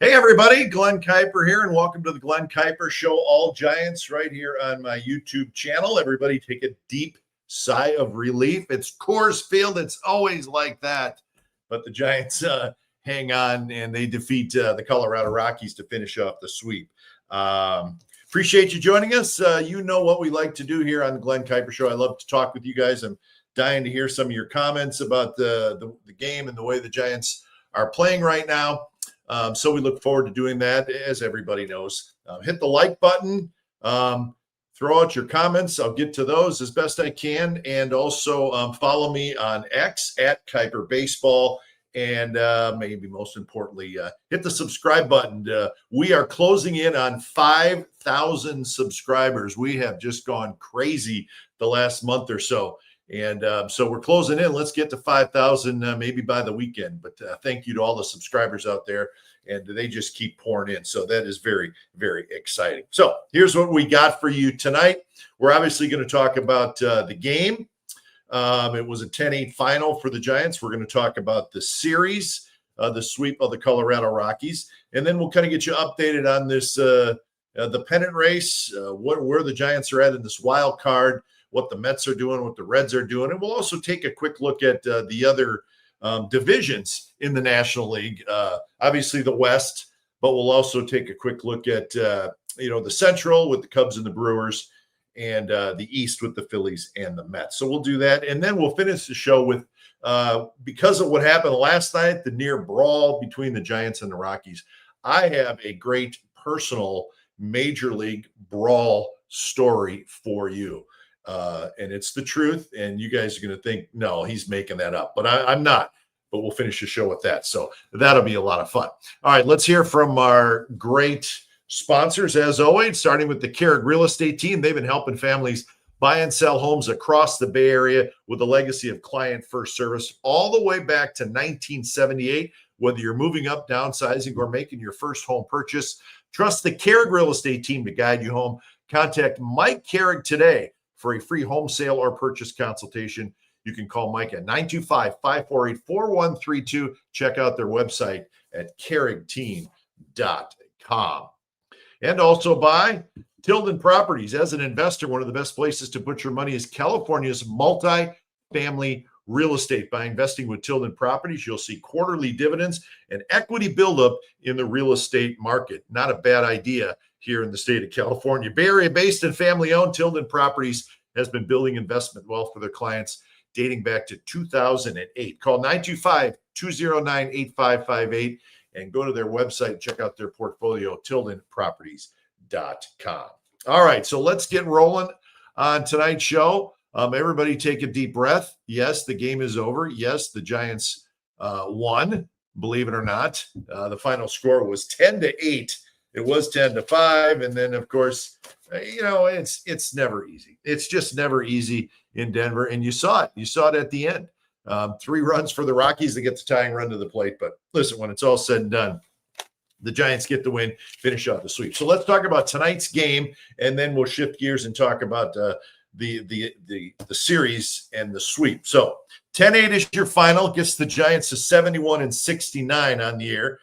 Hey, everybody, Glenn Kuiper here, and welcome to the Glenn Kuiper Show, All Giants, right here on my YouTube channel. Everybody take a deep sigh of relief. It's Coors Field. It's always like that. But the Giants hang on, and they defeat the Colorado Rockies to finish off the sweep. Appreciate you joining us. You know what we like to do here on the Glenn Kuiper Show. I love to talk with you guys. I'm dying to hear some of your comments about the game and the way the Giants are playing right now. So we look forward to doing that, as everybody knows. Hit the like button. Throw out your comments. I'll get to those as best I can. And also follow me on X at Kuiper Baseball. And maybe most importantly, hit the subscribe button. We are closing in on 5,000 subscribers. We have just gone crazy the last month or so. And so we're closing in. Let's get to 5,000 maybe by the weekend. But thank you to all the subscribers out there. And they just keep pouring in. So that is very, very exciting. So here's what we got for you tonight. We're obviously going to talk about the game. It was a 10-8 final for the Giants. We're going to talk about the series, the sweep of the Colorado Rockies. And then we'll kind of get you updated on this, the pennant race, where the Giants are at in this wild card, what the Mets are doing, what the Reds are doing. And we'll also take a quick look at the other divisions in the National League, obviously the West, but we'll also take a quick look at, the Central with the Cubs and the Brewers, and the East with the Phillies and the Mets. So we'll do that. And then we'll finish the show with, because of what happened last night, the near brawl between the Giants and the Rockies, I have a great personal Major League brawl story for you. And it's the truth. And you guys are going to think, no, he's making that up. But I'm not. But we'll finish the show with that. So that'll be a lot of fun. All right, let's hear from our great sponsors, as always, starting with the Kehrig real estate team. They've been helping families buy and sell homes across the Bay Area with a legacy of client-first service all the way back to 1978. Whether you're moving up, downsizing, or making your first home purchase, trust the Kehrig real estate team to guide you home. Contact Mike Kehrig today for a free home sale or purchase consultation. You can call Mike at 925-548-4132. Check out their website at kehrigteam.com. And also by Tilden Properties. As an investor, one of the best places to put your money is California's multifamily real estate. By investing with Tilden Properties, you'll see quarterly dividends and equity buildup in the real estate market. Not a bad idea here in the state of California. Bay Area based and family owned, Tilden Properties has been building investment wealth for their clients dating back to 2008. Call 925-209-8558 and go to their website, check out their portfolio, tildenproperties.com. All right, so let's get rolling on tonight's show. Everybody take a deep breath. Yes, the game is over. Yes, the Giants won, believe it or not. The final score was 10-8. It was 10-5. And then, of course, it's never easy. It's just never easy in Denver. And you saw it. You saw it at the end. 3 runs for the Rockies to get the tying run to the plate. But listen, when it's all said and done, the Giants get the win, finish off the sweep. So let's talk about tonight's game, and then we'll shift gears and talk about the series and the sweep. So 10-8 is your final. Gets the Giants to 71-69 on the year.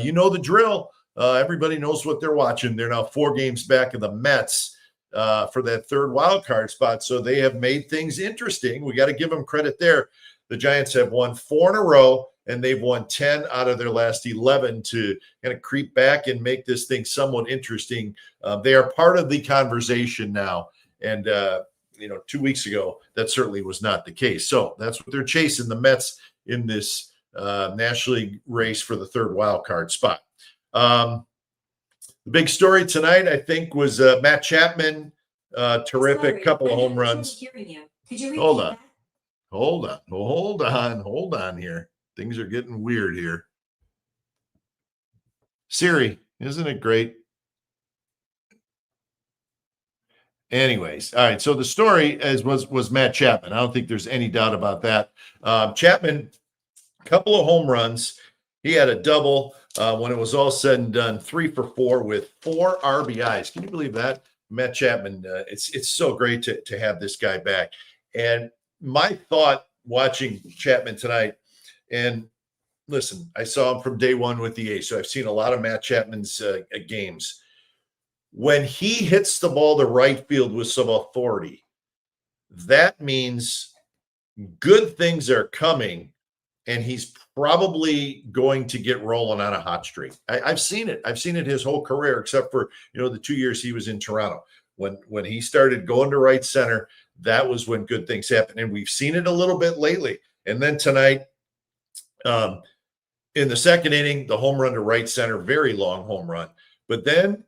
You know the drill. Everybody knows what they're watching. They're now 4 games back of the Mets for that third wild card spot. So they have made things interesting. We got to give them credit there. The Giants have won 4 in a row, and they've won 10 out of their last 11 to kind of creep back and make this thing somewhat interesting. They are part of the conversation now. And, 2 weeks ago, that certainly was not the case. So that's what they're chasing, the Mets, in this National League race for the third wild card spot. The big story tonight, I think, was Matt Chapman. Terrific, couple of home runs. Hold on here. Things are getting weird here. Siri, isn't it great? Anyways, all right. So the story was Matt Chapman. I don't think there's any doubt about that. Chapman, couple of home runs. He had a double when it was all said and done, 3 for 4 with 4 RBIs. Can you believe that? Matt Chapman, it's so great to have this guy back. And my thought watching Chapman tonight, and listen, I saw him from day one with the A's, so I've seen a lot of Matt Chapman's games. When he hits the ball to right field with some authority, that means good things are coming, and he's probably going to get rolling on a hot streak. I've seen it. I've seen it his whole career, except for the 2 years he was in Toronto. When he started going to right center, that was when good things happen. And we've seen it a little bit lately. And then tonight, in the second inning, the home run to right center, very long home run. But then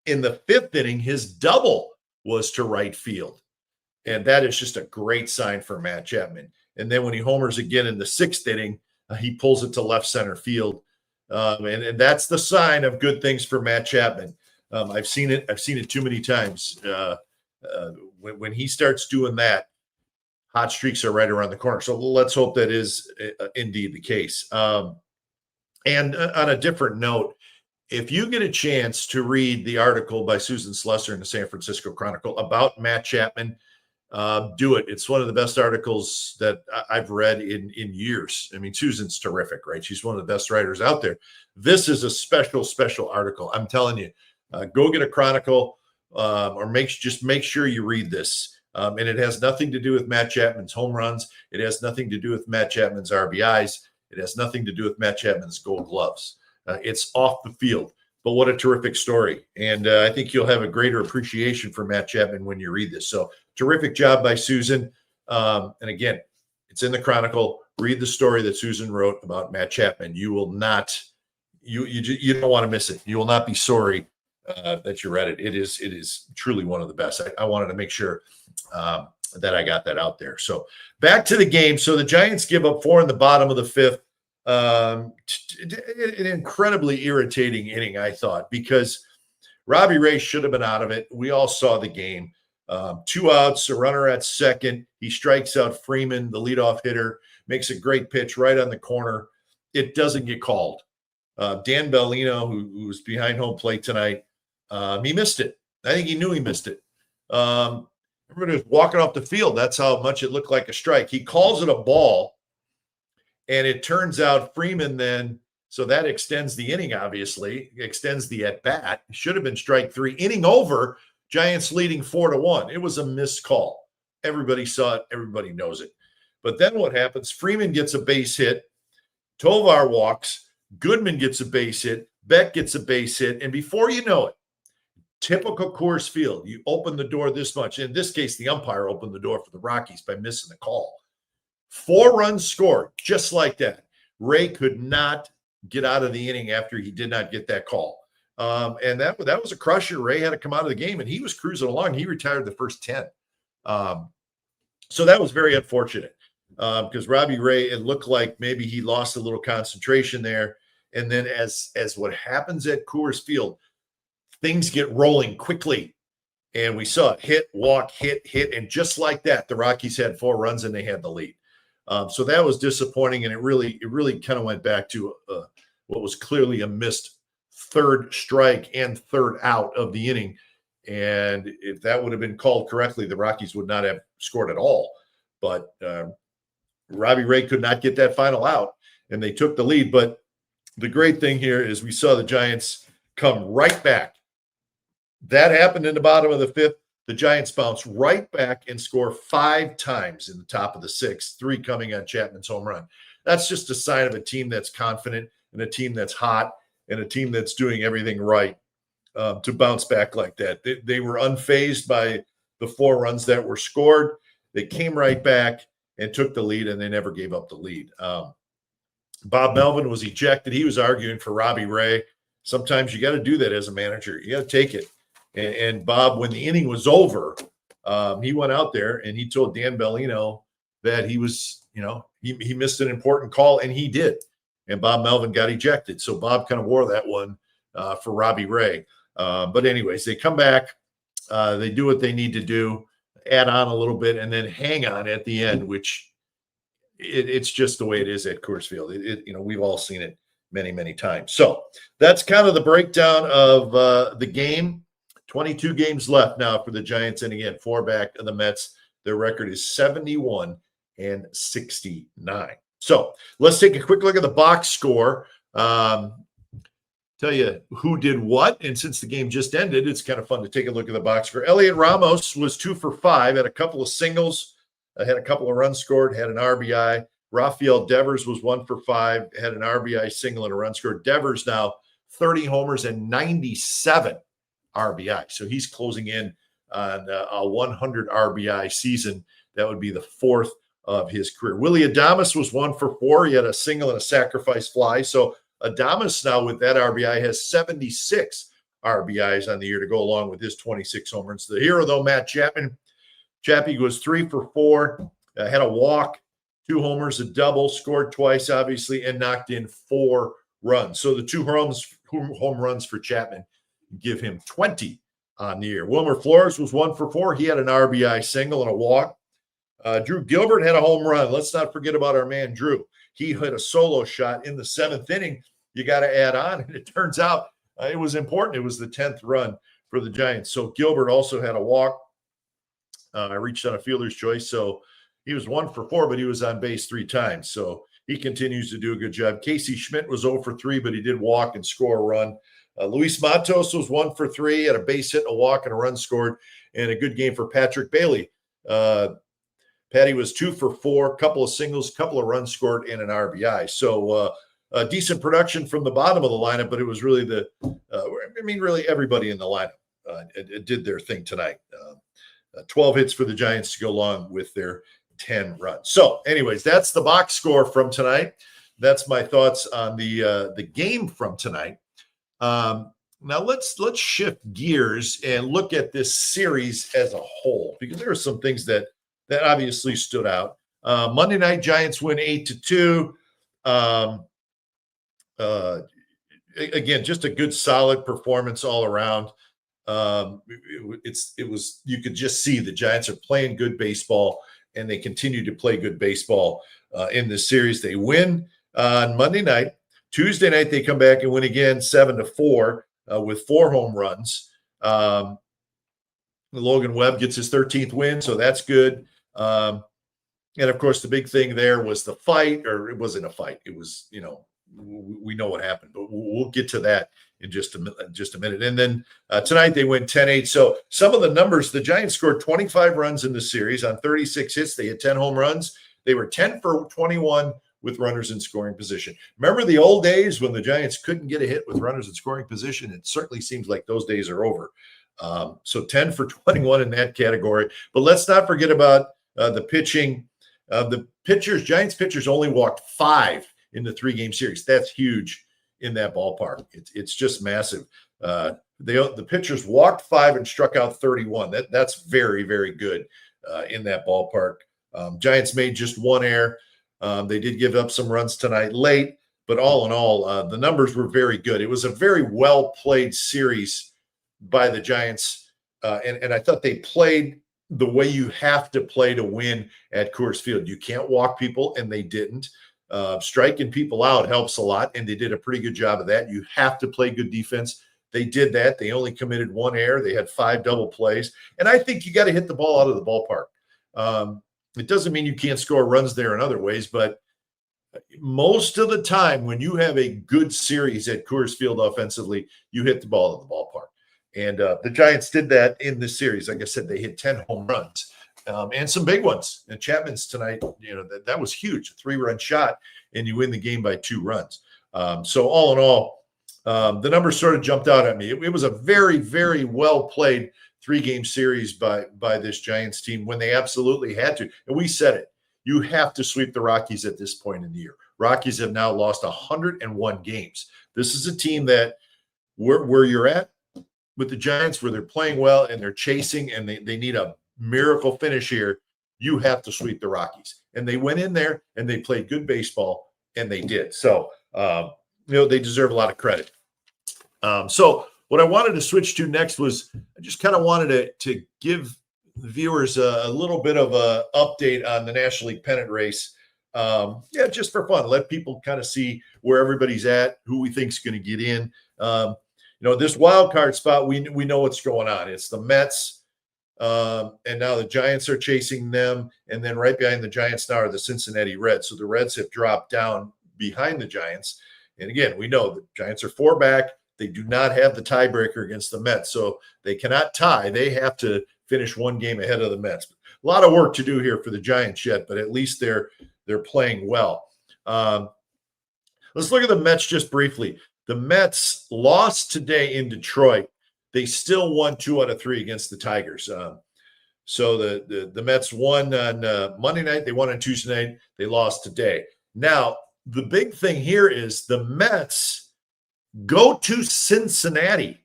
in the fifth inning, his double was to right field. And that is just a great sign for Matt Chapman. And then when he homers again in the sixth inning, he pulls it to left center field. And that's the sign of good things for Matt Chapman. I've seen it. I've seen it too many times. When he starts doing that, hot streaks are right around the corner. So let's hope that is indeed the case. And on a different note, if you get a chance to read the article by Susan Slesser in the San Francisco Chronicle about Matt Chapman, do it. It's one of the best articles that I've read in years. I mean, Susan's terrific, right? She's one of the best writers out there. This is a special article. I'm telling you, go get a Chronicle or make sure you read this. And it has nothing to do with Matt Chapman's home runs. It has nothing to do with Matt Chapman's RBIs. It has nothing to do with Matt Chapman's Gold Gloves. It's off the field. But what a terrific story. And I think you'll have a greater appreciation for Matt Chapman when you read this. So terrific job by Susan. And again, it's in the Chronicle. Read the story that Susan wrote about Matt Chapman. You will not, you don't want to miss it. You will not be sorry that you read it. It is truly one of the best. I wanted to make sure that I got that out there. So back to the game. So the Giants give up 4 in the bottom of the fifth. An incredibly irritating inning, I thought, because Robbie Ray should have been out of it. We all saw the game. 2 outs, a runner at second. He strikes out Freeman, the leadoff hitter, makes a great pitch right on the corner. It doesn't get called. Dan Bellino, who was behind home plate tonight, he missed it. I think he knew he missed it. Everybody was walking off the field. That's how much it looked like a strike. He calls it a ball, and it turns out Freeman then, so that extends the inning, obviously, extends the at-bat. Should have been strike 3. Inning over, Giants leading 4-1. It was a missed call. Everybody saw it. Everybody knows it. But then what happens? Freeman gets a base hit. Tovar walks. Goodman gets a base hit. Beck gets a base hit. And before you know it, typical Coors Field, you open the door this much. In this case, the umpire opened the door for the Rockies by missing the call. 4 runs scored, just like that. Ray could not get out of the inning after he did not get that call. And that was a crusher. Ray had to come out of the game, and he was cruising along. He retired the first 10. So that was very unfortunate because Robbie Ray, it looked like maybe he lost a little concentration there. And then as what happens at Coors Field, things get rolling quickly. And we saw it hit, walk, hit, and just like that, the Rockies had 4 runs and they had the lead. So that was disappointing, and it really kind of went back to what was clearly a missed third strike and third out of the inning. And if that would have been called correctly, the Rockies would not have scored at all. But Robbie Ray could not get that final out, and they took the lead. But the great thing here is we saw the Giants come right back. That happened in the bottom of the fifth. The Giants bounce right back and score 5 times in the top of the 6th, 3 coming on Chapman's home run. That's just a sign of a team that's confident and a team that's hot and a team that's doing everything right to bounce back like that. They were unfazed by the 4 runs that were scored. They came right back and took the lead, and they never gave up the lead. Bob Melvin was ejected. He was arguing for Robbie Ray. Sometimes you got to do that as a manager. You got to take it. And Bob, when the inning was over, he went out there and he told Dan Bellino that he was, he missed an important call, and he did. And Bob Melvin got ejected. So Bob kind of wore that one for Robbie Ray. But anyways, they come back. They do what they need to do, add on a little bit, and then hang on at the end, which it's just the way it is at Coors Field. We've all seen it many, many times. So that's kind of the breakdown of the game. 22 games left now for the Giants. And again, 4 back of the Mets. Their record is 71-69. So let's take a quick look at the box score. Tell you who did what. And since the game just ended, it's kind of fun to take a look at the box score. Elliot Ramos was 2 for 5, had a couple of singles, had a couple of runs scored, had an RBI. Rafael Devers was 1 for 5, had an RBI single and a run scored. Devers now 30 homers and 97 RBI. So he's closing in on a 100 RBI season. That would be the 4th of his career. Willie Adames was 1 for 4. He had a single and a sacrifice fly. So Adames now with that RBI has 76 RBIs on the year to go along with his 26 home runs. The hero, though, Matt Chapman. Chappie was 3 for 4, had a walk, 2 homers, a double, scored twice, obviously, and knocked in 4 runs. So the 2 home runs for Chapman give him 20 on the year. Wilmer Flores was 1 for 4. He had an RBI single and a walk. Drew Gilbert had a home run. Let's not forget about our man, Drew. He hit a solo shot in the 7th inning. You got to add on, and it turns out it was important. It was the 10th run for the Giants. So Gilbert also had a walk. I reached on a fielder's choice, so he was 1 for 4, but he was on base 3 times. So he continues to do a good job. Casey Schmidt was 0 for 3, but he did walk and score a run. Luis Matos was 1 for 3, had a base hit, a walk, and a run scored, and a good game for Patrick Bailey. Patty was 2 for 4, couple of singles, couple of runs scored, and an RBI. So decent production from the bottom of the lineup, but it was really really everybody in the lineup it did their thing tonight. 12 hits for the Giants to go along with their 10 runs. So anyways, that's the box score from tonight. That's my thoughts on the game from tonight. Now let's shift gears and look at this series as a whole, because there are some things that obviously stood out. Monday night Giants win 8-2. Again, just a good, solid performance all around. It was you could just see the Giants are playing good baseball, and they continue to play good baseball in this series. They win on Monday night. Tuesday night they come back and win again 7-4 with 4 home runs. Logan Webb gets his 13th win, so that's good. And of course, the big thing there was the fight, or it wasn't a fight. It was, we know what happened, but we'll get to that in just a minute. And then tonight they win 10-8. So some of the numbers, the Giants scored 25 runs in the series on 36 hits. They had 10 home runs. They were 10 for 21 with runners in scoring position. Remember the old days when the Giants couldn't get a hit with runners in scoring position? It certainly seems like those days are over. So 10 for 21 in that category. But let's not forget about the pitching. The pitchers, Giants pitchers only walked 5 in the 3-game series. That's huge in that ballpark. It's just massive. The pitchers walked 5 and struck out 31. That's very, very good in that ballpark. Giants made just 1 error. They did give up some runs tonight late, but all in all, the numbers were very good. It was a very well-played series by the Giants, and I thought they played the way you have to play to win at Coors Field. You can't walk people, and they didn't. Striking people out helps a lot, and they did a pretty good job of that. You have to play good defense. They did that. They only committed 1 error. They had 5 double plays, and I think you got to hit the ball out of the ballpark. It doesn't mean you can't score runs there in other ways, but most of the time when you have a good series at Coors Field offensively, you hit the ball at the ballpark. And the Giants did that in this series. Like I said, they hit 10 home runs and some big ones. And Chapman's tonight, that was huge, a 3-run shot, and you win the game by 2 runs. So all in all, the numbers sort of jumped out at me. It was a very, very well-played 3-game series by this Giants team when they absolutely had to. And we said it. You have to sweep the Rockies at this point in the year. Rockies have now lost 101 games. This is a team that where you're at with the Giants, where they're playing well and they're chasing and they need a miracle finish here. You have to sweep the Rockies. And they went in there and they played good baseball, and they did. So, they deserve a lot of credit. So what I wanted to switch to next was I just kind of wanted to give the viewers a little bit of an update on the National League pennant race. Just for fun. Let people kind of see where everybody's at, who we think is going to get in. This wild card spot, we know what's going on. It's the Mets, And now the Giants are chasing them. And then right behind the Giants now are the Cincinnati Reds. So the Reds have dropped down behind the Giants. And again, we know the Giants are 4 back. They do not have the tiebreaker against the Mets. So they cannot tie. They have to finish 1 game ahead of the Mets. A lot of work to do here for the Giants yet, but at least they're playing well. Let's look at the Mets just briefly. The Mets lost today in Detroit. They still won 2 out of 3 against the Tigers. So the Mets won on Monday night. They won on Tuesday night. They lost today. Now, the big thing here is the Mets go to Cincinnati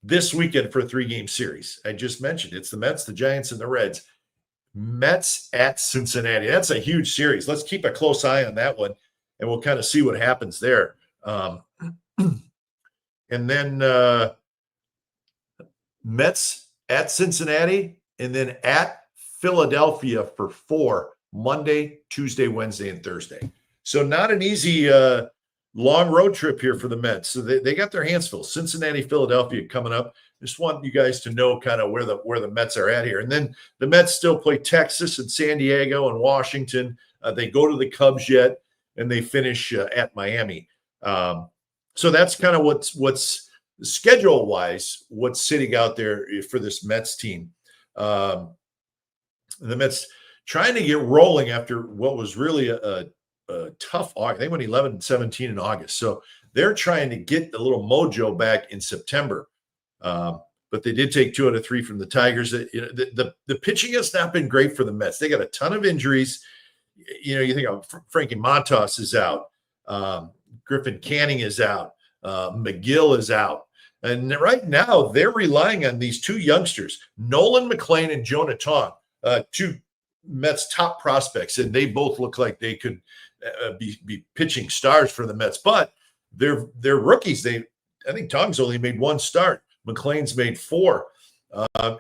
this weekend for a 3-game series. I just mentioned it's the Mets, the Giants, and the Reds. Mets at Cincinnati. That's a huge series. Let's keep a close eye on that one, and we'll kind of see what happens there. And then Mets at Cincinnati, and then at Philadelphia for 4 Monday, Tuesday, Wednesday, and Thursday. So not an easy long road trip here for the Mets. So they got their hands full. Cincinnati, Philadelphia coming up. Just want you guys to know kind of where the Mets are at here. And then the Mets still play Texas and San Diego and Washington. They go to the Cubs yet, and they finish at Miami. So that's kind of what's schedule-wise, what's sitting out there for this Mets team. The Mets trying to get rolling after what was really a tough August. They went 11-17 in August. So they're trying to get a little mojo back in September. But they did take 2 out of 3 from the Tigers. The pitching has not been great for the Mets. They got a ton of injuries. You think of Frankie Montas is out. Griffin Canning is out. McGill is out. And right now, they're relying on these 2 youngsters, Nolan McLean and Jonah Tong, 2 Mets top prospects, and they both look like they could be pitching stars for the Mets. But they're rookies. I think Tong's only made 1 start. McLean's made 4.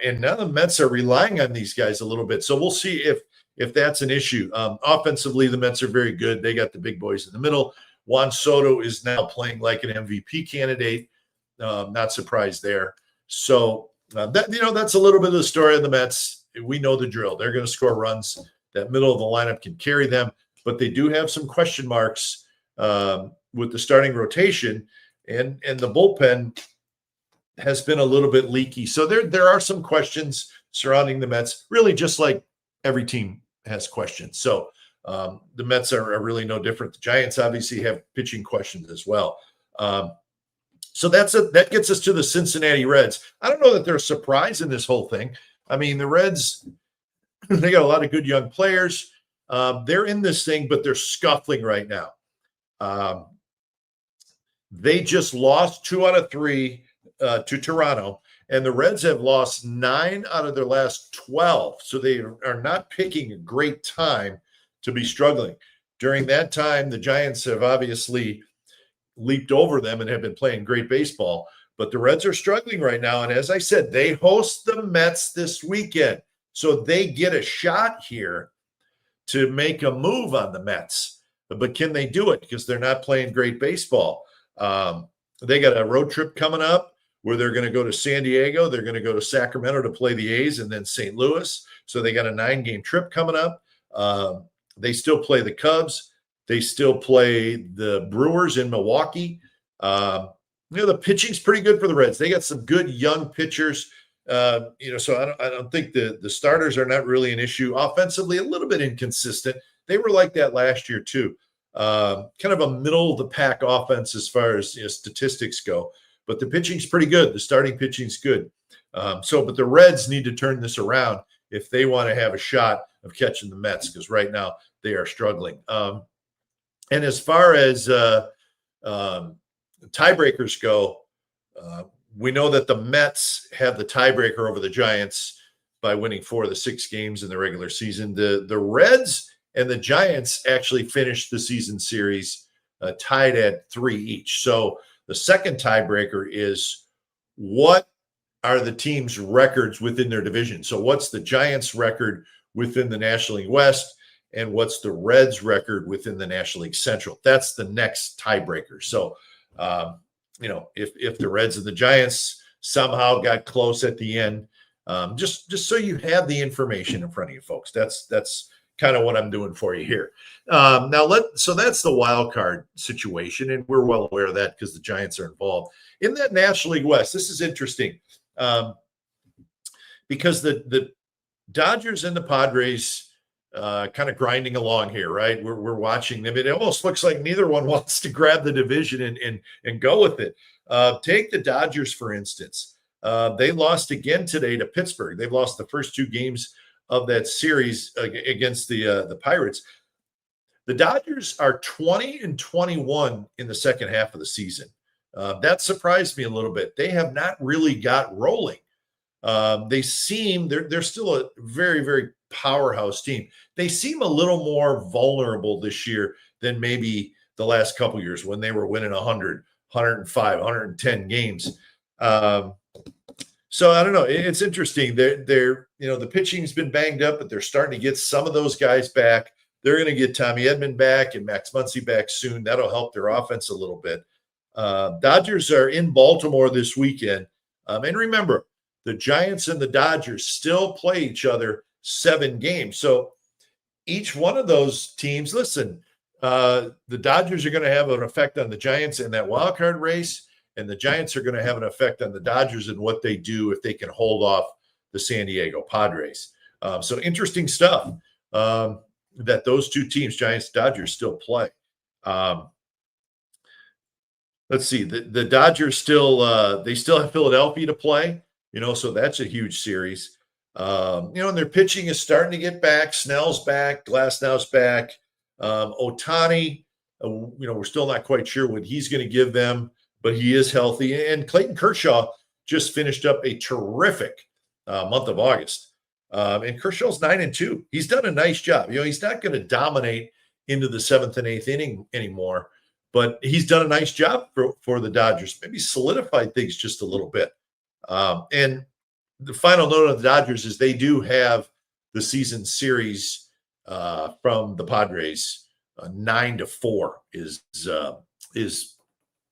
And now the Mets are relying on these guys a little bit. So we'll see if that's an issue. Offensively, the Mets are very good. They got the big boys in the middle. Juan Soto is now playing like an MVP candidate. Not surprised there. So that's a little bit of the story of the Mets. We know the drill. They're going to score runs. That middle of the lineup can carry them, but they do have some question marks with the starting rotation, and the bullpen has been a little bit leaky. So there are some questions surrounding the Mets, really just like every team has questions. So the Mets are really no different. The Giants obviously have pitching questions as well. So that gets us to the Cincinnati Reds. I don't know that they're a surprise in this whole thing. I mean, the Reds, they got a lot of good young players. They're in this thing, but they're scuffling right now. They just lost 2 out of 3 to Toronto, and the Reds have lost 9 out of their last 12. So they are not picking a great time to be struggling. During that time, the Giants have obviously leaped over them and have been playing great baseball. But the Reds are struggling right now. And as I said, they host the Mets this weekend. So they get a shot here to make a move on the Mets. But can they do it? Because they're not playing great baseball. They got a road trip coming up where they're going to go to San Diego. They're going to go to Sacramento to play the A's and then St. Louis. So they got a 9-game trip coming up. They still play the Cubs. They still play the Brewers in Milwaukee. The pitching's pretty good for the Reds. They got some good young pitchers. So I don't think the starters are not really an issue. Offensively, a little bit inconsistent. They were like that last year too. Kind of a middle of the pack offense as far as statistics go. But the pitching's pretty good. The starting pitching's good. But the Reds need to turn this around if they want to have a shot of catching the Mets, because right now they are struggling. And as far as tiebreakers go, we know that the Mets have the tiebreaker over the Giants by winning 4 of the 6 games in the regular season. The Reds and the Giants actually finished the season series tied at 3 each. So the second tiebreaker is, what are the teams' records within their division? So what's the Giants' record within the National League West, and what's the Reds' record within the National League Central? That's the next tiebreaker. So, if the Reds and the Giants somehow got close at the end, Just so you have the information in front of you, folks. That's kind of what I'm doing for you here. So that's the wild card situation, and we're well aware of that because the Giants are involved in that National League West. This is interesting because the Dodgers and the Padres kind of grinding along here, right? We're watching them. It almost looks like neither one wants to grab the division and go with it. Take the Dodgers, for instance. They lost again today to Pittsburgh. They've lost the first two games of that series against the Pirates. The Dodgers are 20-21 in the second half of the season. That surprised me a little bit. They have not really got rolling. They seem they're still a very, very powerhouse team. They seem a little more vulnerable this year than maybe the last couple of years when they were winning 100, 105, 110 games. So I don't know. It's interesting. They're the pitching's been banged up, but they're starting to get some of those guys back. They're going to get Tommy Edman back and Max Muncy back soon. That'll help their offense a little bit. Dodgers are in Baltimore this weekend. And remember, the Giants and the Dodgers still play each other 7 games. So each one of those teams, listen, the Dodgers are going to have an effect on the Giants in that wild card race, and the Giants are going to have an effect on the Dodgers and what they do if they can hold off the San Diego Padres. So interesting stuff that those two teams, Giants, Dodgers, still play. Let's see. The Dodgers still have Philadelphia to play. So that's a huge series. And their pitching is starting to get back. Snell's back. Glasnow's back. Ohtani, we're still not quite sure what he's going to give them, but he is healthy. And Clayton Kershaw just finished up a terrific month of August. And Kershaw's 9-2. He's done a nice job. He's not going to dominate into the 7th and 8th inning anymore, but he's done a nice job for the Dodgers. Maybe solidified things just a little bit. And the final note of the Dodgers is they do have the season series from the Padres. 9-4 is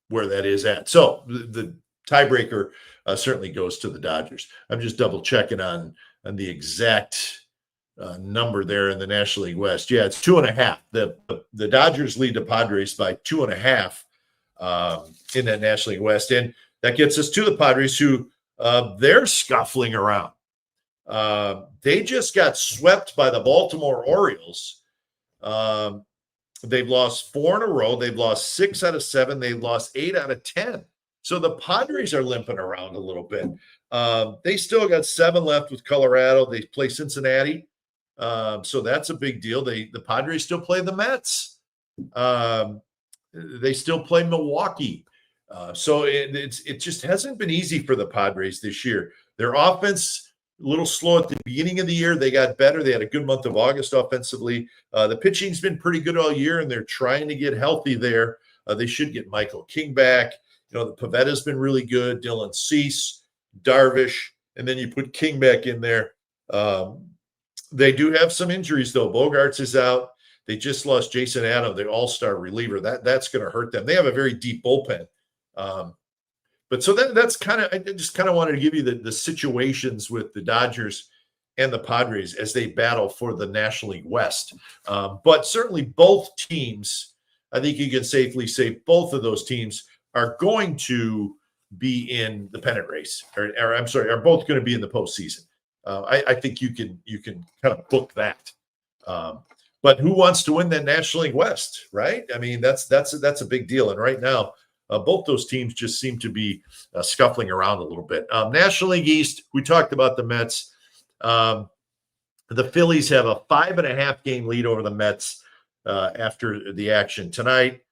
where that is at. So the tiebreaker certainly goes to the Dodgers. I'm just double checking on the exact number there in the National League West. Yeah, it's 2.5. The Dodgers lead the Padres by 2.5 in that National League West, and that gets us to the Padres, who they're scuffling around. They just got swept by the Baltimore Orioles. They've lost 4 in a row. They've lost 6 out of 7. They've lost 8 out of 10. So the Padres are limping around a little bit. They still got 7 left with Colorado. They play Cincinnati. So that's a big deal. The Padres still play the Mets. They still play Milwaukee. So it just hasn't been easy for the Padres this year. Their offense, a little slow at the beginning of the year. They got better. They had a good month of August offensively. The pitching's been pretty good all year, and they're trying to get healthy there. They should get Michael King back. The Pavetta's been really good. Dylan Cease, Darvish, and then you put King back in there. They do have some injuries, though. Bogarts is out. They just lost Jason Adams, the all-star reliever. That's going to hurt them. They have a very deep bullpen. But so that's I just kind of wanted to give you the situations with the Dodgers and the Padres as they battle for the National League West. But certainly both teams, I think you can safely say both of those teams are going to be in the pennant race, or I'm sorry, are both going to be in the postseason. I think you can kind of book that. But who wants to win that National League West, right? I mean, that's a big deal. And right now, both those teams just seem to be scuffling around a little bit. National League East, we talked about the Mets. The Phillies have a 5.5 game lead over the Mets after the action tonight.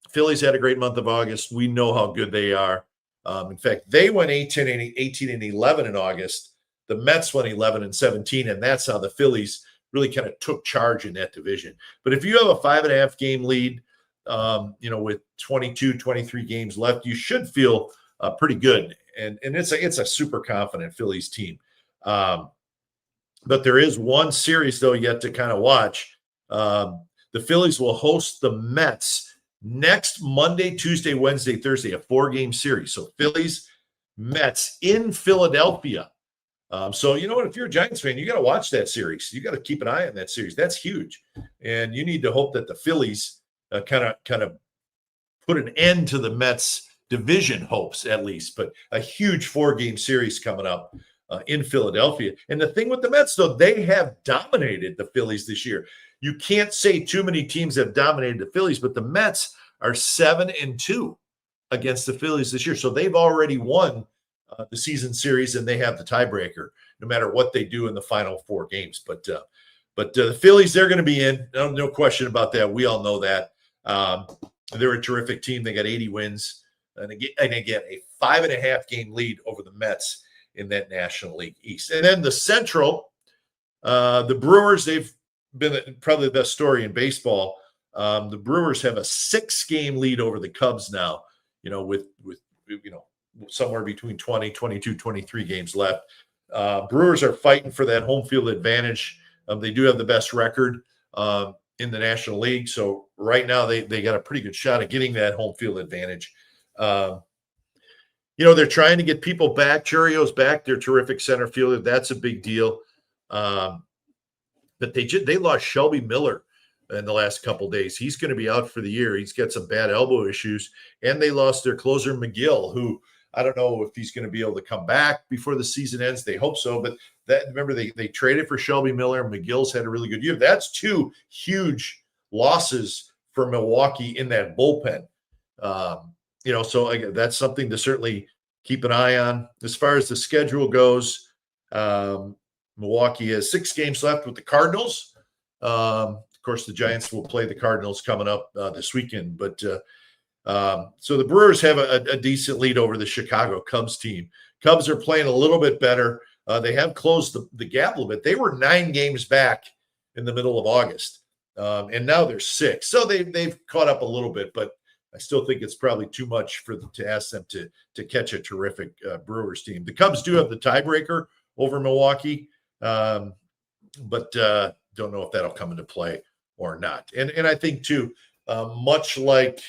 Phillies had a great month of August. We know how good they are. In fact, they went 18-11 in August. The Mets went 11-17, and that's how the Phillies really kind of took charge in that division. But if you have a 5.5 game lead, with 22, 23 games left, you should feel pretty good. And it's a super confident Phillies team. But there is one series, though, yet to kind of watch. The Phillies will host the Mets next Monday, Tuesday, Wednesday, Thursday, a 4-game series. So Phillies Mets in Philadelphia. So you know what? If you're a Giants fan, you got to watch that series. You got to keep an eye on that series. That's huge, and you need to hope that the Phillies kind of put an end to the Mets' division hopes at least. But a huge 4-game series coming up in Philadelphia. And the thing with the Mets, though, they have dominated the Phillies this year. You can't say too many teams have dominated the Phillies, but the Mets are 7-2 against the Phillies this year. So they've already won the season series, and they have the tiebreaker no matter what they do in the final 4 games. But the Phillies, they're going to be in. No question about that. We all know that. They're a terrific team. They got 80 wins. And again, a 5.5 game lead over the Mets in that National League East. And then the Central, the Brewers, they've been probably the best story in baseball. The Brewers have a 6-game lead over the Cubs now, with somewhere between 20, 22, 23 games left. Brewers are fighting for that home field advantage. They do have the best record in the National League. So right now they got a pretty good shot at getting that home field advantage. They're trying to get people back. Churio's back. They're terrific center fielder. That's a big deal. But they lost Shelby Miller in the last couple of days. He's going to be out for the year. He's got some bad elbow issues. And they lost their closer, McGill, who I don't know if he's going to be able to come back before the season ends. They hope so. But remember, they traded for Shelby Miller. McGill's had a really good year. That's 2 huge losses for Milwaukee in that bullpen. So again, that's something to certainly keep an eye on. As far as the schedule goes, Milwaukee has 6 games left with the Cardinals. Of course, the Giants will play the Cardinals coming up this weekend. But so the Brewers have a decent lead over the Chicago Cubs team. Cubs are playing a little bit better. They have closed the gap a little bit. They were 9 games back in the middle of August, and now they're 6. So they've caught up a little bit, but I still think it's probably too much to ask them to catch a terrific Brewers team. The Cubs do have the tiebreaker over Milwaukee, but don't know if that'll come into play or not. And I think too, much like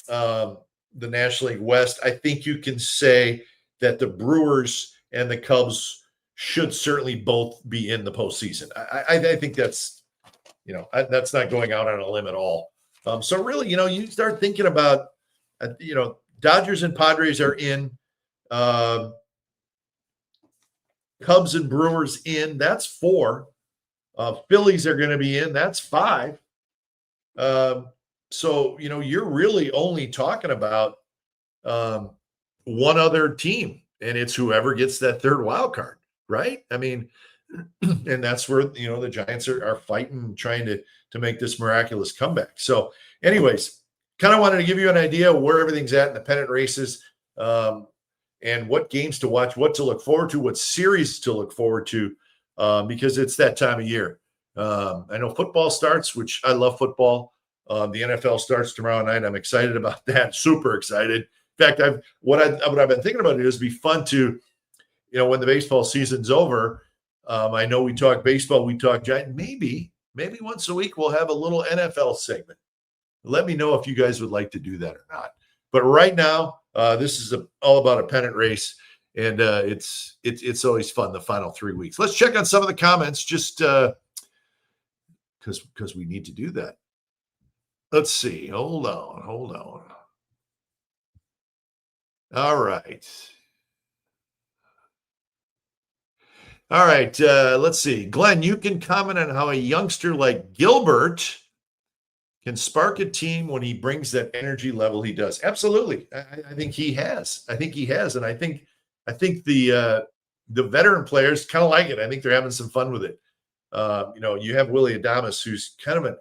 the National League West, I think you can say that the Brewers and the Cubs should certainly both be in the postseason. I think that's that's not going out on a limb at all. So really, you start thinking about, Dodgers and Padres are in, Cubs and Brewers in. That's 4. Phillies are going to be in. That's 5. So, you're really only talking about one other team, and it's whoever gets that 3rd wild card, right? I mean, and that's where, the Giants are fighting, trying to make this miraculous comeback. So anyways, kind of wanted to give you an idea where everything's at in the pennant races, and what games to watch, what to look forward to, what series to look forward to, because it's that time of year. I know football starts, which I love football. The NFL starts tomorrow night. I'm excited about that. Super excited. In fact, what I've been thinking about is it'd be fun to, when the baseball season's over. I know we talk baseball, we talk Giants. Maybe once a week we'll have a little NFL segment. Let me know if you guys would like to do that or not. But right now, this is all about a pennant race, and it's always fun the final 3 weeks. Let's check on some of the comments, just because we need to do that. Let's see. Hold on. All right. Let's see. Glenn, you can comment on how a youngster like Gilbert can spark a team when he brings that energy level he does. Absolutely. I think he has. And I think the veteran players kind of like it. I think they're having some fun with it. You have Willie Adames, who's kind of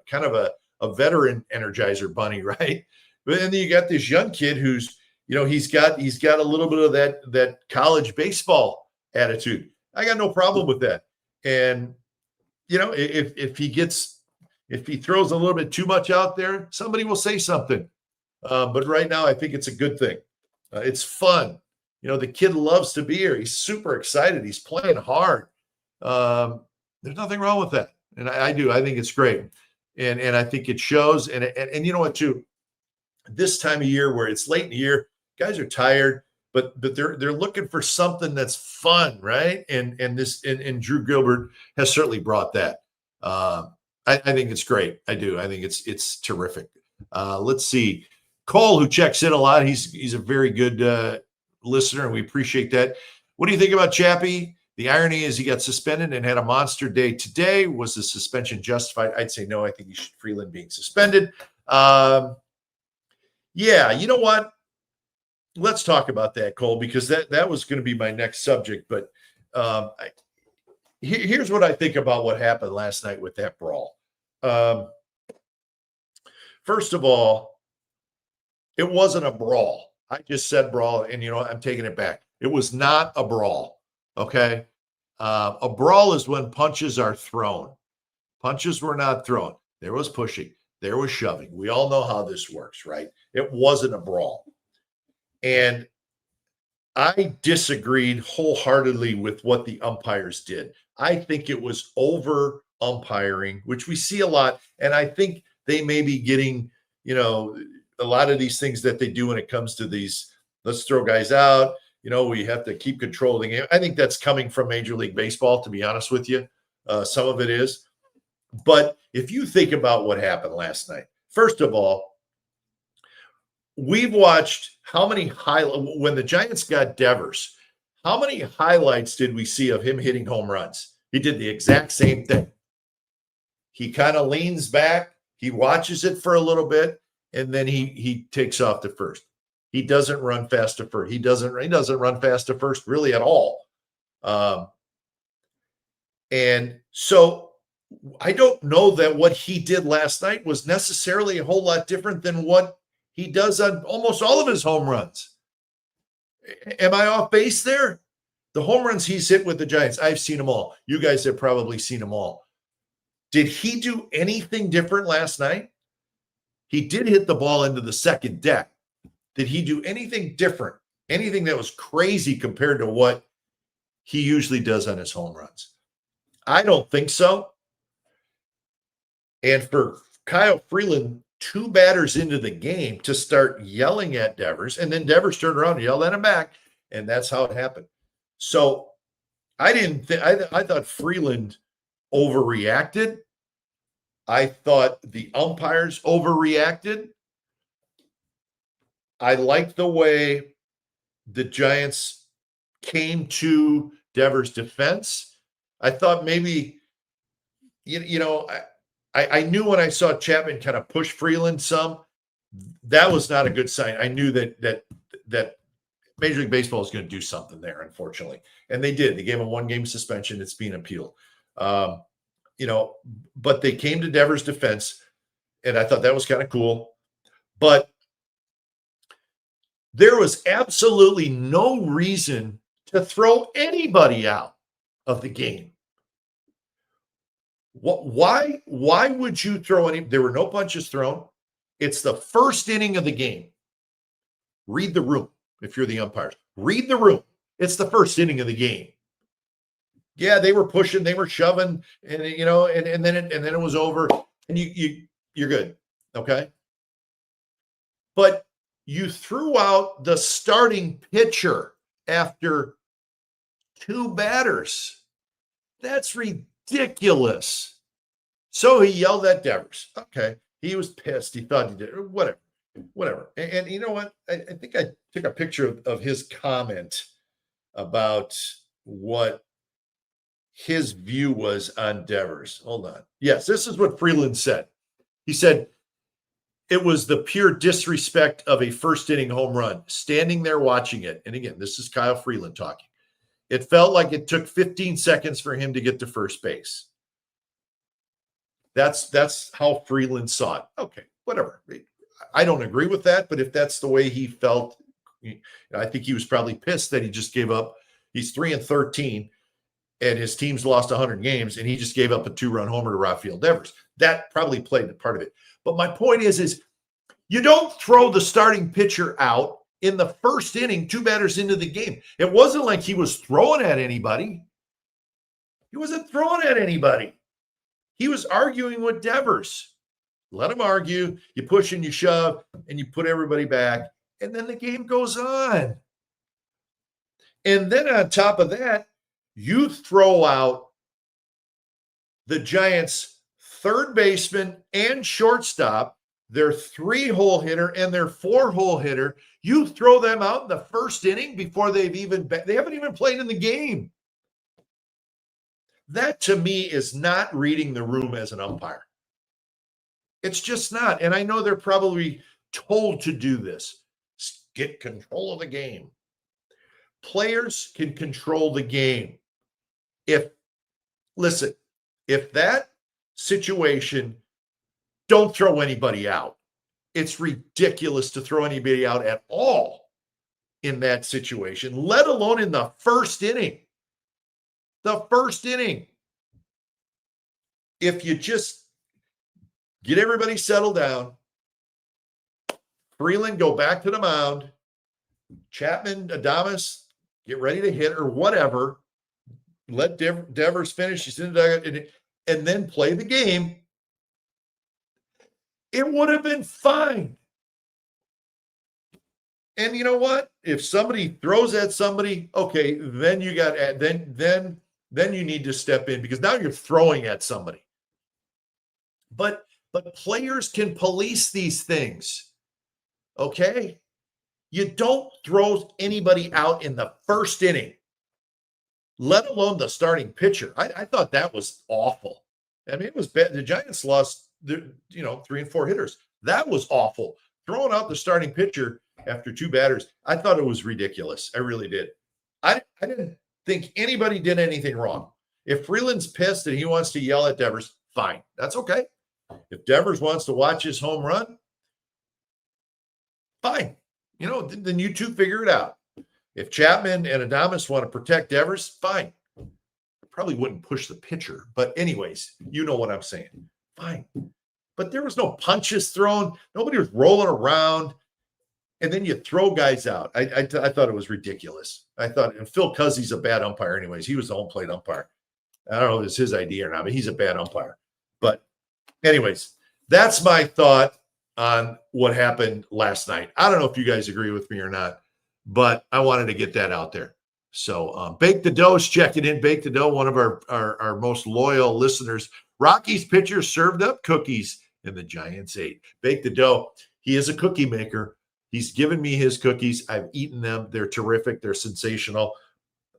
a veteran energizer bunny, right? But then you got this young kid who's, he's got a little bit of that college baseball attitude. I got no problem with that. And, if he throws a little bit too much out there, somebody will say something. But right now, I think it's a good thing. It's fun. The kid loves to be here. He's super excited. He's playing hard. There's nothing wrong with that. And I do. I think it's great. And I think it shows. And you know what, too? This time of year where it's late in the year, guys are tired. but they're looking for something that's fun, right? And Drew Gilbert has certainly brought that. I think it's great. I do. I think it's terrific. Let's see. Cole, who checks in a lot, he's a very good listener, and we appreciate that. What do you think about Chappie? The irony is he got suspended and had a monster day today. Was the suspension justified? I'd say no. I think he should Freeland being suspended. Yeah, you know what? Let's talk about that, Cole, because that was going to be my next subject. But here's what I think about what happened last night with that brawl. First of all, it wasn't a brawl. I just said brawl, and I'm taking it back. It was not a brawl. Okay. A brawl is when punches are thrown. Punches were not thrown. There was pushing. There was shoving. We all know how this works, right? It wasn't a brawl. And I disagreed wholeheartedly with what the umpires did. I think it was over umpiring, which we see a lot. And I think they may be getting, a lot of these things that they do when it comes to these, let's throw guys out. We have to keep control of the game. I think that's coming from Major League Baseball, to be honest with you. Some of it is. But if you think about what happened last night, first of all, we've watched how many when the Giants got Devers, how many highlights did we see of him hitting home runs? He did the exact same thing. He kind of leans back, he watches it for a little bit, and then he takes off to first. He doesn't run fast to first. He doesn't run fast to first really at all. And so I don't know that what he did last night was necessarily a whole lot different than what he does on almost all of his home runs. Am I off base there? The home runs he's hit with the Giants, I've seen them all. You guys have probably seen them all. Did he do anything different last night? He did hit the ball into the second deck. Did he do anything different? Anything that was crazy compared to what he usually does on his home runs? I don't think so. And for Kyle Freeland, 2 batters into the game, to start yelling at Devers, and then Devers turned around and yelled at him back, and that's how it happened. So I thought Freeland overreacted. I thought the umpires overreacted. I liked the way the Giants came to Devers' defense. I thought maybe, I knew when I saw Chapman kind of push Freeland some, that was not a good sign. I knew that Major League Baseball is going to do something there, unfortunately. And they did. They gave him a 1-game suspension. It's being appealed. But they came to Devers' defense, and I thought that was kind of cool. But there was absolutely no reason to throw anybody out of the game. Why would you throw any? There were no punches thrown. It's the first inning of the game. Read the room if you're the umpires. Read the room. It's the first inning of the game. Yeah, they were pushing, they were shoving, and then it was over, and you're good. Okay. But you threw out the starting pitcher after 2 batters. That's ridiculous. So he yelled at Devers. Okay. He was pissed. He thought he did. Whatever. And you know what? I think I took a picture of his comment about what his view was on Devers. Hold on. Yes, this is what Freeland said. He said, it was the pure disrespect of a first inning home run, standing there watching it. And again, this is Kyle Freeland talking. It felt like it took 15 seconds for him to get to first base. That's how Freeland saw it. Okay, whatever. I don't agree with that, but if that's the way he felt, I think he was probably pissed that he just gave up. He's 3-13, and his team's lost 100 games, and he just gave up a 2-run homer to Rafael Devers. That probably played a part of it. But my point is you don't throw the starting pitcher out in the first inning, 2 batters into the game. It wasn't like he was throwing at anybody. He wasn't throwing at anybody. He was arguing with Devers. Let him argue. You push and you shove, and you put everybody back, and then the game goes on. And then on top of that, you throw out the Giants' third baseman and shortstop, their 3-hole hitter and their 4-hole hitter. You throw them out in the first inning before they haven't even played in the game. That to me is not reading the room as an umpire. It's just not. And I know they're probably told to do this. Get control of the game. Players can control the game. If that situation, don't throw anybody out. It's ridiculous to throw anybody out at all in that situation, let alone in the first inning. The first inning. If you just get everybody settled down, Freeland go back to the mound, Chapman, Adames, get ready to hit or whatever, let Devers finish, he's in the dugout, and then play the game, it would have been fine. And you know what? If somebody throws at somebody, okay, then you got then you need to step in because now you're throwing at somebody. But players can police these things. Okay? You don't throw anybody out in the first inning, let alone the starting pitcher. I thought that was awful. I mean, it was bad. The Giants lost, 3 and 4 hitters. That was awful. Throwing out the starting pitcher after 2 batters, I thought it was ridiculous. I really did. I didn't think anybody did anything wrong. If Freeland's pissed and he wants to yell at Devers, fine. That's okay. If Devers wants to watch his home run, fine. Then you two figure it out. If Chapman and Adames want to protect Devers, fine. Probably wouldn't push the pitcher. But anyways, you know what I'm saying. Fine. But there was no punches thrown. Nobody was rolling around. And then you throw guys out. I thought it was ridiculous. I thought, and Phil Cuzzy's a bad umpire anyways. He was the home plate umpire. I don't know if it's his idea or not, but he's a bad umpire. But anyways, that's my thought on what happened last night. I don't know if you guys agree with me or not, but I wanted to get that out there. So Bake the Dough's checking in. Bake the Dough, one of our most loyal listeners. Rockies pitcher served up cookies and the Giants ate. Bake the Dough, he is a cookie maker. He's given me his cookies. I've eaten them. They're terrific. They're sensational.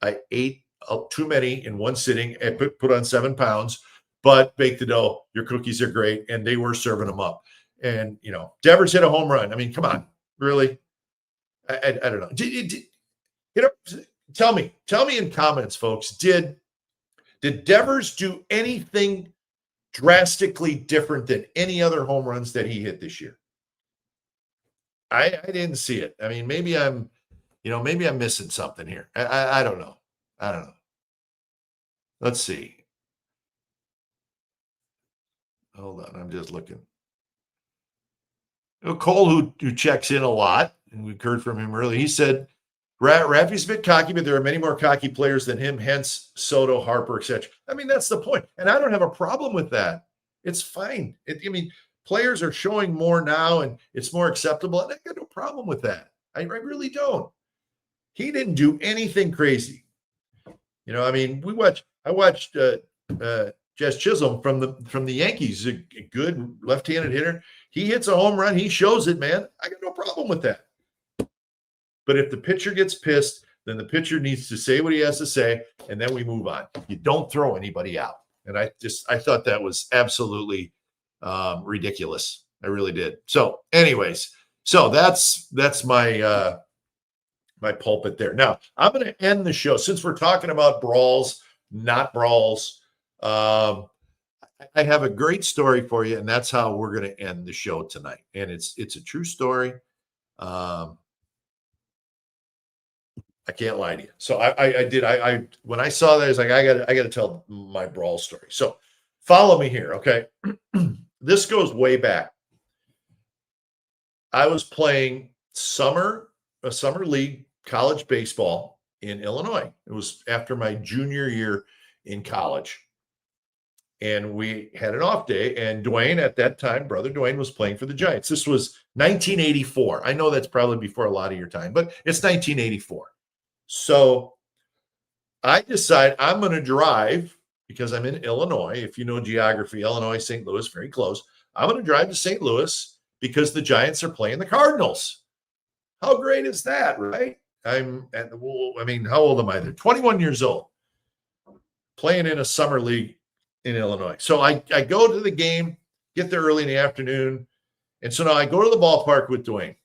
I ate too many in one sitting and put on 7 pounds. But Bake the Dough, your cookies are great, and they were serving them up. And, Devers hit a home run. I mean, come on. Really? I don't know. Tell me in comments, folks, did Devers do anything drastically different than any other home runs that he hit this year? I didn't see it. I mean, maybe I'm missing something here. I don't know. Let's see. Hold on. I'm just looking. Cole, who checks in a lot, and we've heard from him earlier, he said, Raffy's a bit cocky, but there are many more cocky players than him, hence Soto, Harper, etc. I mean, that's the point. And I don't have a problem with that. It's fine. Players are showing more now, and it's more acceptable. And I got no problem with that. I really don't. He didn't do anything crazy. I watched Jess Chisholm from the Yankees, a good left-handed hitter. He hits a home run. He shows it, man. I got no problem with that. But if the pitcher gets pissed, then the pitcher needs to say what he has to say, and then we move on. You don't throw anybody out. And I thought that was absolutely ridiculous. I really did. So anyways, that's my my pulpit there. Now, I'm going to end the show. Since we're talking about brawls, not brawls, I have a great story for you, and that's how we're going to end the show tonight. And it's a true story. I can't lie to you. So I when I saw that, I was like, I got to tell my brawl story. So follow me here, okay? This goes way back. I was playing a summer league college baseball in Illinois. It was after my junior year in college. And we had an off day, and Dwayne, at that time, brother Dwayne, was playing for the Giants. This was 1984. I know that's probably before a lot of your time, but it's 1984. So I decide I'm going to drive because I'm in Illinois. If you know geography, Illinois, St. Louis, very close. I'm going to drive to St. Louis because the Giants are playing the Cardinals. How great is that, right? How old am I there? 21 years old, playing in a summer league in Illinois. So I go to the game, get there early in the afternoon. And so now I go to the ballpark with Dwayne.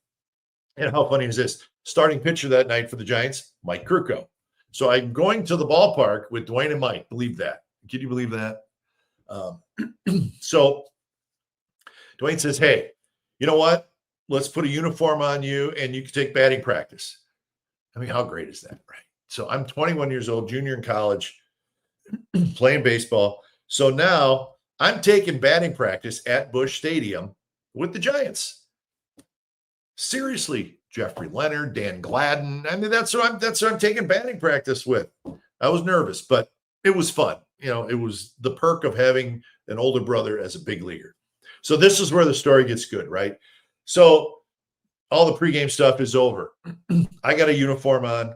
And how funny is this? Starting pitcher that night for the Giants, Mike Krukow. So I'm going to the ballpark with Dwayne and Mike. Believe that. Can you believe that? So Dwayne says, hey, you know what? Let's put a uniform on you and you can take batting practice. I mean, how great is that, right? So I'm 21 years old, junior in college, playing baseball. So now I'm taking batting practice at Busch Stadium with the Giants. Seriously, Jeffrey Leonard, Dan Gladden. I mean, that's what I'm taking batting practice with. I was nervous, but it was fun. It was the perk of having an older brother as a big leaguer. So this is where the story gets good, right? So all the pregame stuff is over. I got a uniform on,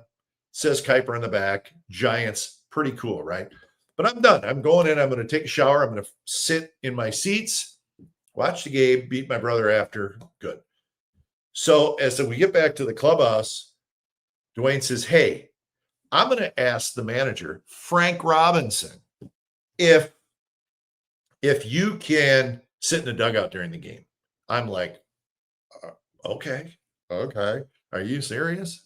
says Kuiper on the back, Giants, pretty cool, right? But I'm done. I'm going in. I'm going to take a shower. I'm going to sit in my seats, watch the game, beat my brother after. Good. So as we get back to the clubhouse, Dwayne says, hey, I'm going to ask the manager, Frank Robinson, if you can sit in the dugout during the game. I'm like, okay. Are you serious?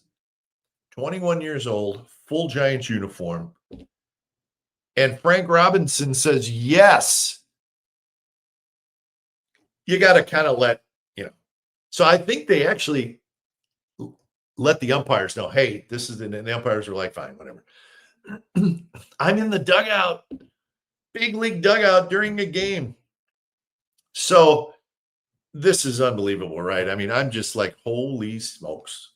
21 years old, full Giants uniform. And Frank Robinson says, yes. You got to kind of let. So I think they actually let the umpires know, hey, this is, and the umpires were like, fine, whatever. I'm in the dugout, big league dugout during a game. So this is unbelievable, right? I mean, I'm just like, holy smokes.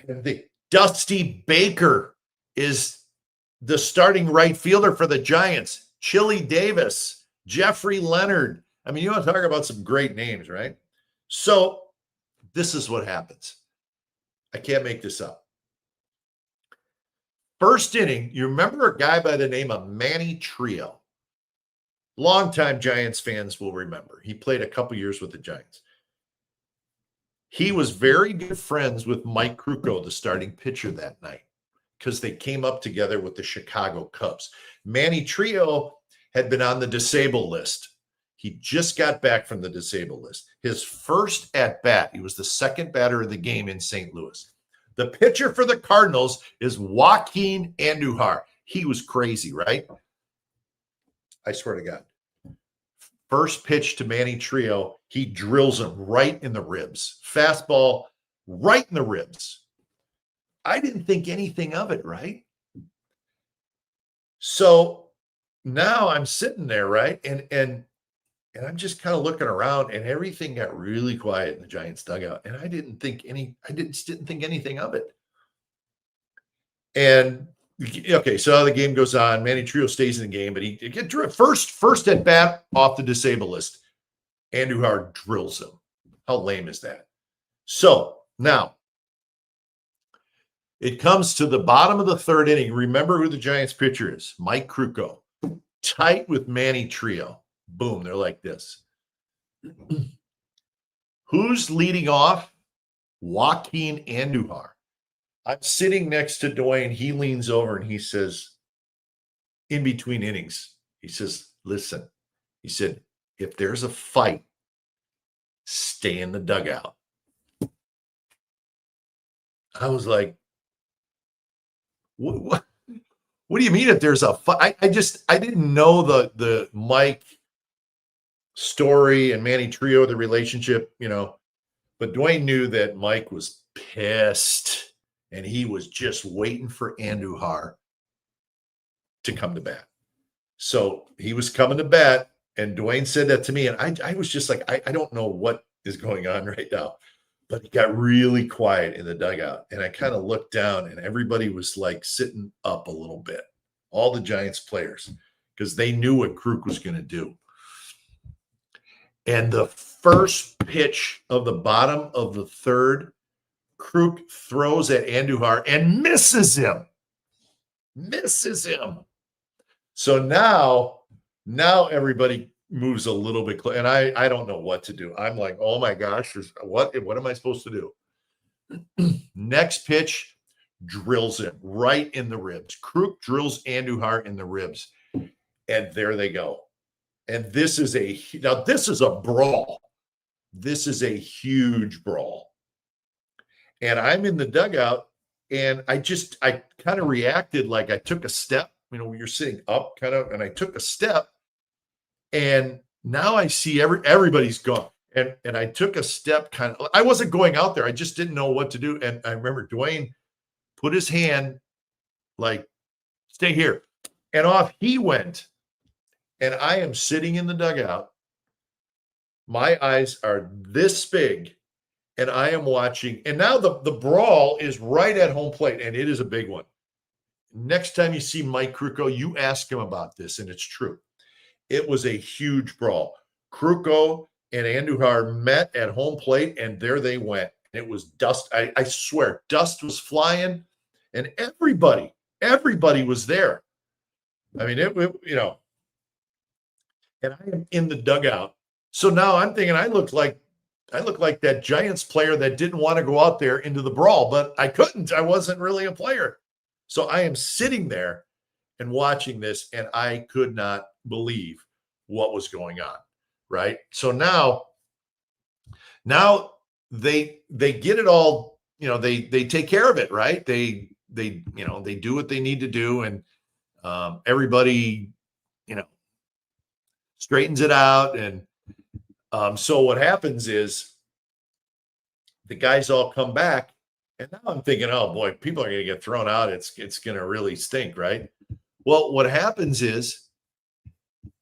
And Dusty Baker is the starting right fielder for the Giants. Chili Davis, Jeffrey Leonard. I mean, you want to talk about some great names, right? So this is what happens. I can't make this up. First inning, you remember a guy by the name of Manny Trio. Longtime Giants fans will remember. He played a couple years with the Giants. He was very good friends with Mike Krukow, the starting pitcher that night, because they came up together with the Chicago Cubs. Manny Trio had been on the disabled list. He just got back from the disabled list. His first at bat, he was the second batter of the game in St. Louis. The pitcher for the Cardinals is Joaquin Andujar. He was crazy, right? I swear to God. First pitch to Manny Trio, he drills him right in the ribs. Fastball right in the ribs. I didn't think anything of it, right? So now I'm sitting there, right? And I'm just kind of looking around, and everything got really quiet in the Giants dugout. And I didn't think anything of it. And okay, so the game goes on. Manny Trio stays in the game, but he gets first at bat off the disabled list. Andujar drills him. How lame is that? So now it comes to the bottom of the third inning. Remember who the Giants pitcher is? Mike Krukow. Tight with Manny Trio. Boom, they're like this. Who's leading off? Joaquin Andujar. I'm sitting next to Dwayne. He leans over and he says, in between innings, he says, listen, he said, if there's a fight, stay in the dugout. I was like, what do you mean if there's a fight? I didn't know the Mike story and Manny Trio, the relationship, but Dwayne knew that Mike was pissed and he was just waiting for Andujar to come to bat. So he was coming to bat, and Dwayne said that to me, and I was just like, I don't know what is going on right now, but it got really quiet in the dugout, and I kind of looked down, and everybody was like sitting up a little bit, all the Giants players, because they knew what Kruk was going to do. And the first pitch of the bottom of the third, Kruk throws at Andujar and misses him. So now everybody moves a little bit closer, and I don't know what to do. I'm like, oh my gosh, what am I supposed to do? Next pitch, drills him right in the ribs. Kruk drills Andujar in the ribs, and there they go. And this is a brawl. This is a huge brawl. And I'm in the dugout, and I kind of reacted like I took a step. You're sitting up kind of, and I took a step, and now I see everybody's gone. And I took a step kind of, I wasn't going out there. I just didn't know what to do. And I remember Dwayne put his hand like, stay here. And off he went. And I am sitting in the dugout. My eyes are this big, and I am watching. And now the brawl is right at home plate, and it is a big one. Next time you see Mike Krukow, you ask him about this, and it's true. It was a huge brawl. Krukow and Andujar met at home plate, and there they went. It was dust. I swear, dust was flying, and everybody was there. I mean, and I am in the dugout. So now I'm thinking I look like that Giants player that didn't want to go out there into the brawl, but I couldn't. I wasn't really a player. So I am sitting there and watching this, and I could not believe what was going on, right? So now they get it all, they take care of it, right? They do what they need to do, and everybody, straightens it out. And so what happens is the guys all come back, and now I'm thinking, oh boy, people are going to get thrown out. It's going to really stink, right? Well, what happens is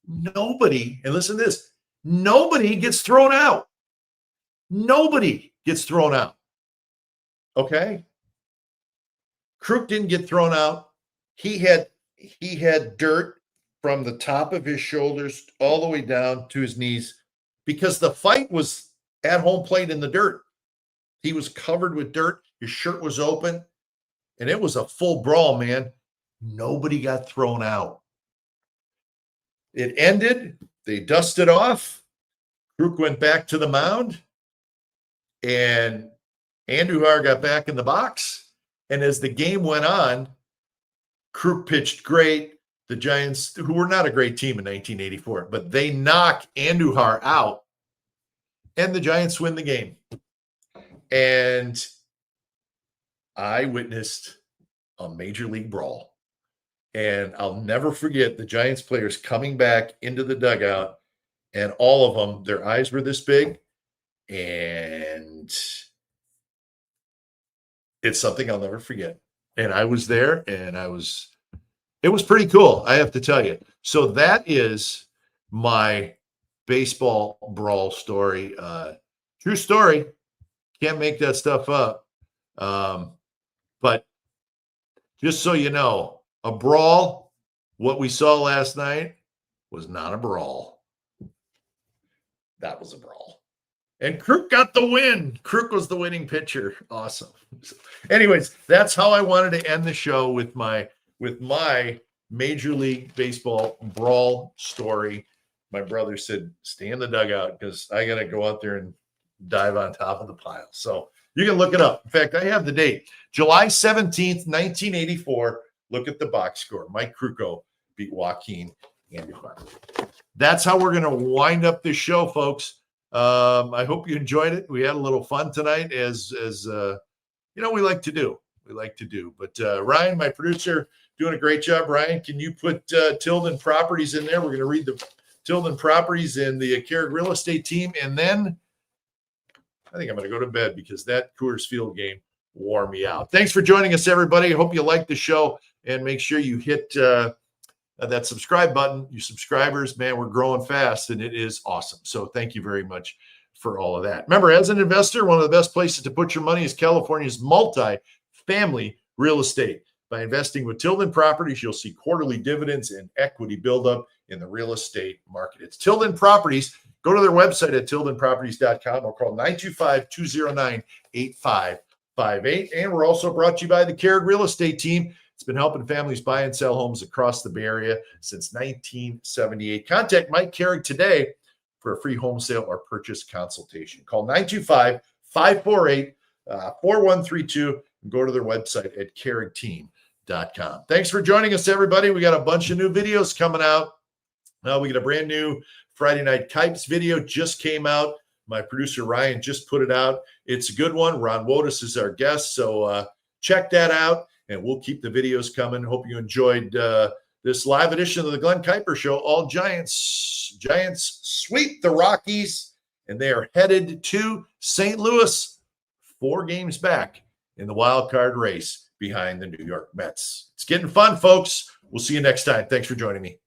nobody, and listen to this, nobody gets thrown out. Nobody gets thrown out. Okay? Kruk didn't get thrown out. He had dirt from the top of his shoulders all the way down to his knees because the fight was at home plate in the dirt. He was covered with dirt. His shirt was open, and it was a full brawl, man. Nobody got thrown out. It ended. They dusted off. Kruk went back to the mound, and Andujar got back in the box. And as the game went on, Kruk pitched great. The Giants, who were not a great team in 1984, but they knock Andujar out, and the Giants win the game. And I witnessed a major league brawl. And I'll never forget the Giants players coming back into the dugout, and all of them, their eyes were this big. And it's something I'll never forget. And I was there, and it was pretty cool, I have to tell you. So that is my baseball brawl story. True story. Can't make that stuff up. But just so you know, a brawl, what we saw last night was not a brawl. That was a brawl. And Kruk got the win. Kruk was the winning pitcher. Awesome. Anyways, that's how I wanted to end the show with my Major League Baseball brawl story. My brother said, stay in the dugout because I got to go out there and dive on top of the pile. So you can look it up. In fact, I have the date. July 17th, 1984. Look at the box score. Mike Krukow beat Joaquin Andujar. That's how we're going to wind up this show, folks. I hope you enjoyed it. We had a little fun tonight as we like to do. But Ryan, my producer, doing a great job. Ryan, can you put Tilden Properties in there? We're going to read the Tilden Properties and the Kehrig real estate team. And then I think I'm going to go to bed because that Coors Field game wore me out. Thanks for joining us, everybody. I hope you liked the show, and make sure you hit that subscribe button. You subscribers, man, we're growing fast, and it is awesome. So thank you very much for all of that. Remember, as an investor, one of the best places to put your money is California's multi-family real estate. By investing with Tilden Properties, you'll see quarterly dividends and equity buildup in the real estate market. It's Tilden Properties. Go to their website at tildenproperties.com or call 925-209-8500. And we're also brought to you by the Kehrig Real Estate Team. It's been helping families buy and sell homes across the Bay Area since 1978. Contact Mike Kehrig today for a free home sale or purchase consultation. Call 925-548-4132 and go to their website at kehrigteam.com. Thanks for joining us, everybody. We got a bunch of new videos coming out. Now we got a brand new Friday Night Kipes video just came out. My producer Ryan just put it out. It's a good one. Ron Wotus is our guest, so check that out, and we'll keep the videos coming. Hope you enjoyed this live edition of the Glenn Kuiper Show. All Giants sweep the Rockies, and they are headed to St. Louis, 4 games back in the wild card race behind the New York Mets. It's getting fun, folks. We'll see you next time. Thanks for joining me.